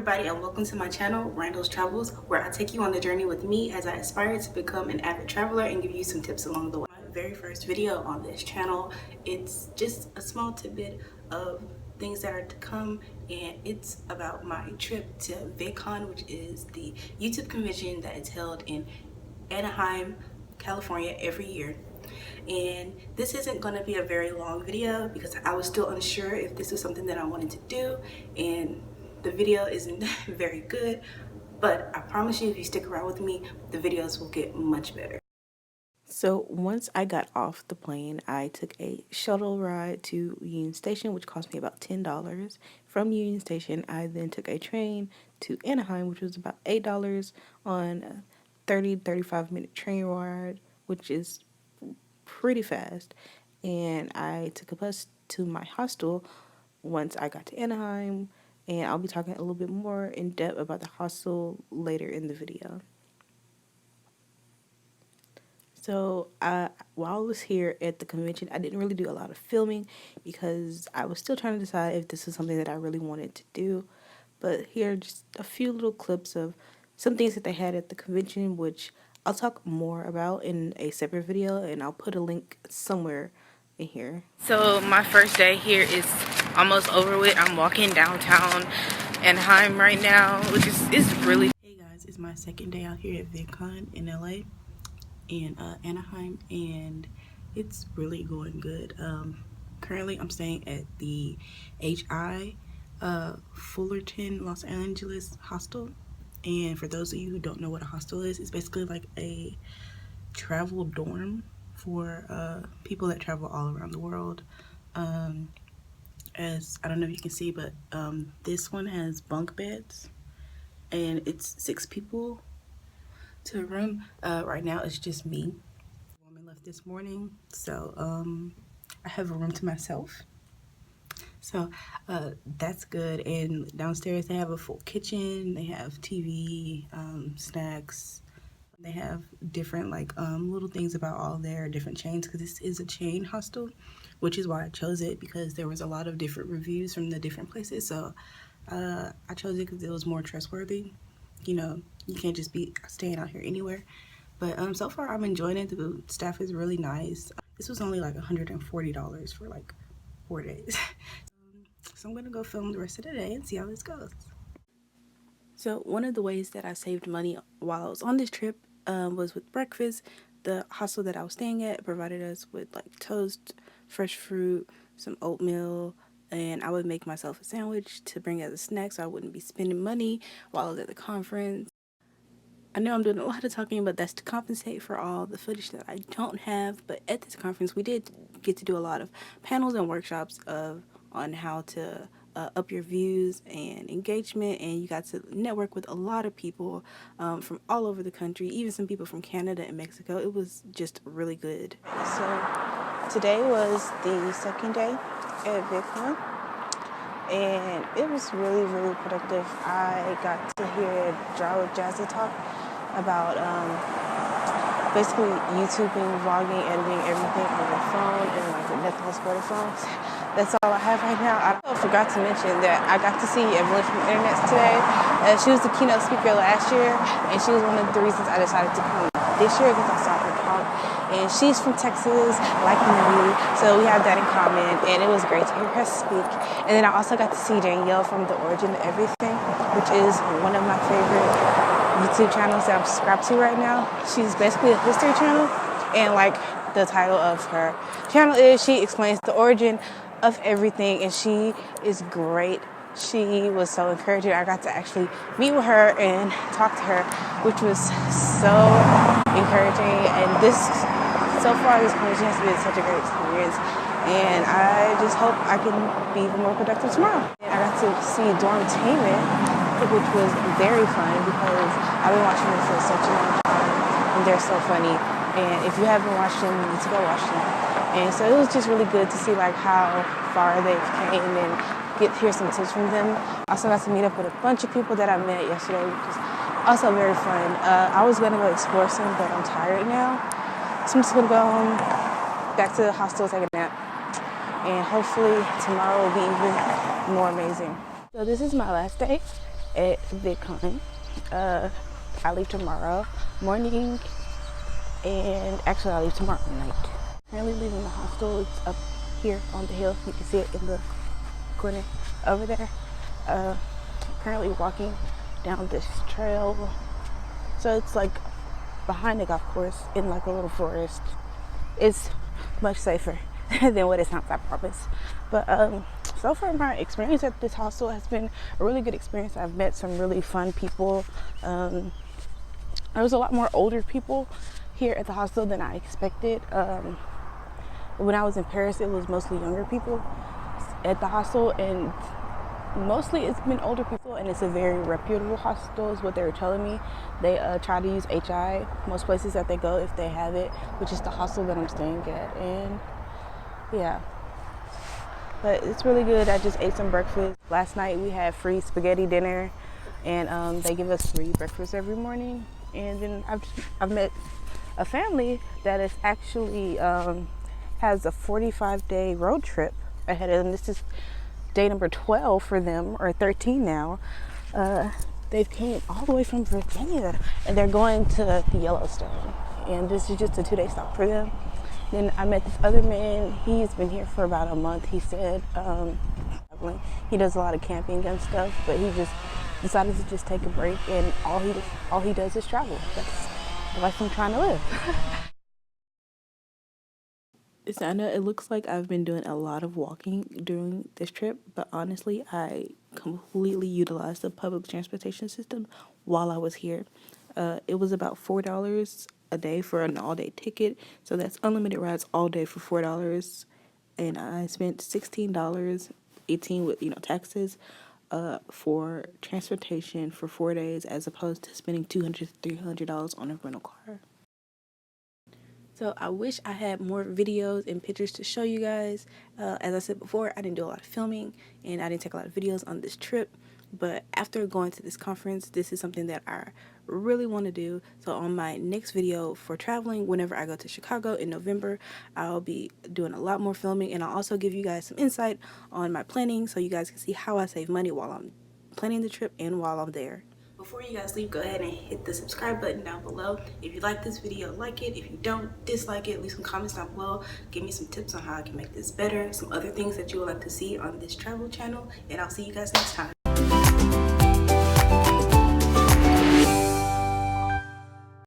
everybody, and welcome to my channel, Randall's Travels, where I take you on the journey with me as I aspire to become an avid traveler and give you some tips along the way. My very first video on this channel, it's just a small tidbit of things that are to come, and it's about my trip to VidCon, which is the YouTube convention that is held in Anaheim, California every year. And this isn't going to be a very long video because I was still unsure if this was something that I wanted to do, and the video isn't very good, but I promise you if you stick around with me, the videos will get much better. So once I got off the plane, I took a shuttle ride to Union Station, which cost me about $10. From Union Station, I then took a train to Anaheim, which was about $8 on a 35 minute train ride, which is pretty fast. And I took a bus to my hostel once I got to Anaheim, and I'll be talking a little bit more in depth about the hostel later in the video. So while I was here at the convention, I didn't really do a lot of filming because I was still trying to decide if this is something that I really wanted to do. But here are just a few little clips of some things that they had at the convention, which I'll talk more about in a separate video, and I'll put a link somewhere in here. So my first day here is almost over with. I'm walking downtown Anaheim right now, which is really... Hey guys, it's my second day out here at VidCon in LA, in Anaheim, and it's really going good. Currently I'm staying at the HI Fullerton, Los Angeles hostel. And for those of you who don't know what a hostel is, it's basically like a travel dorm for people that travel all around the world. As I don't know if you can see, but this one has bunk beds, and it's 6 people to a room. Right now it's just me. The woman left this morning, so I have a room to myself. So that's good. And downstairs they have a full kitchen, they have TV, snacks, they have different little things about all their different chains, because this is a chain hostel, which is why I chose it, because there was a lot of different reviews from the different places. So I chose it because it was more trustworthy. You know, you can't just be staying out here anywhere. But so far I'm enjoying it. The staff is really nice. This was only like $140 for like 4 days. So I'm gonna go film the rest of the day and see how this goes. So one of the ways that I saved money while I was on this trip was with breakfast. The hostel that I was staying at provided us with like toast, fresh fruit, some oatmeal, and I would make myself a sandwich to bring as a snack so I wouldn't be spending money while I was at the conference. I know I'm doing a lot of talking, but that's to compensate for all the footage that I don't have. But at this conference, we did get to do a lot of panels and workshops on how to up your views and engagement, and you got to network with a lot of people from all over the country, even some people from Canada and Mexico. It was just really good. So today was the second day at VidCon, and it was really, really productive. I got to hear Draw with Jazzy talk about basically YouTubing, vlogging, editing everything on your phone and like nothing else but a phone. That's all I have right now. I forgot to mention that I got to see Evelyn from Internet today. She was the keynote speaker last year, and she was one of the reasons I decided to come this year, because I saw her talk. And she's from Texas, like me, so we have that in common, and it was great to hear her speak. And then I also got to see Danielle from The Origin of Everything, which is one of my favorite YouTube channels that I'm subscribed to right now. She's basically a history channel, and like the title of her channel is, she explains the origin of everything, and she is great. She was so encouraging. I got to actually meet with her and talk to her, which was so encouraging. And so far this conversation has been such a great experience, and I just hope I can be even more productive tomorrow. And I got to see Dormtainment, which was very fun because I've been watching them for such a long time, and they're so funny. And if you haven't watched them, you need to go watch them. And so it was just really good to see like how far they've came and hear some tips from them. I also got to meet up with a bunch of people that I met yesterday, which was also very fun. I was gonna go explore some, but I'm tired now. So I'm just gonna go home, back to the hostel, take a nap. And hopefully tomorrow will be even more amazing. So this is my last day at VidCon. I leave tomorrow morning, and actually I leave tomorrow night. Currently leaving the hostel. It's up here on the hill. You can see it in the corner over there. Currently walking down this trail. So it's like behind the golf course in like a little forest. It's much safer than what it sounds, I promise. But so far my experience at this hostel has been a really good experience. I've met some really fun people. There was a lot more older people here at the hostel than I expected. When I was in Paris, it was mostly younger people at the hostel, and mostly it's been older people, and it's a very reputable hostel is what they were telling me. They try to use HI most places that they go if they have it, which is the hostel that I'm staying at. And yeah, but it's really good. I just ate some breakfast. Last night we had free spaghetti dinner, and they give us free breakfast every morning. And then I've met a family that is actually has a 45-day road trip ahead of them. This is day number 12 for them, or 13 now. They've came all the way from Virginia, and they're going to the Yellowstone. And this is just a 2-day stop for them. Then I met this other man. He's been here for about a month. He said he does a lot of camping and stuff, but he just decided to just take a break, and all he does is travel. That's the life I'm trying to live. So I know it looks like I've been doing a lot of walking during this trip, but honestly, I completely utilized the public transportation system while I was here. It was about $4 a day for an all-day ticket, so that's unlimited rides all day for $4, and I spent $16, 18 with taxes, for transportation for 4 days, as opposed to spending $200 to $300 on a rental car. So I wish I had more videos and pictures to show you guys. As I said before, I didn't do a lot of filming and I didn't take a lot of videos on this trip. But after going to this conference, this is something that I really want to do. So on my next video for traveling, whenever I go to Chicago in November, I'll be doing a lot more filming, and I'll also give you guys some insight on my planning so you guys can see how I save money while I'm planning the trip and while I'm there. Before you guys leave, go ahead and hit the subscribe button down below. If you like this video, like it. If you don't, dislike it. Leave some comments down below. Give me some tips on how I can make this better. Some other things that you would like to see on this travel channel. And I'll see you guys next time.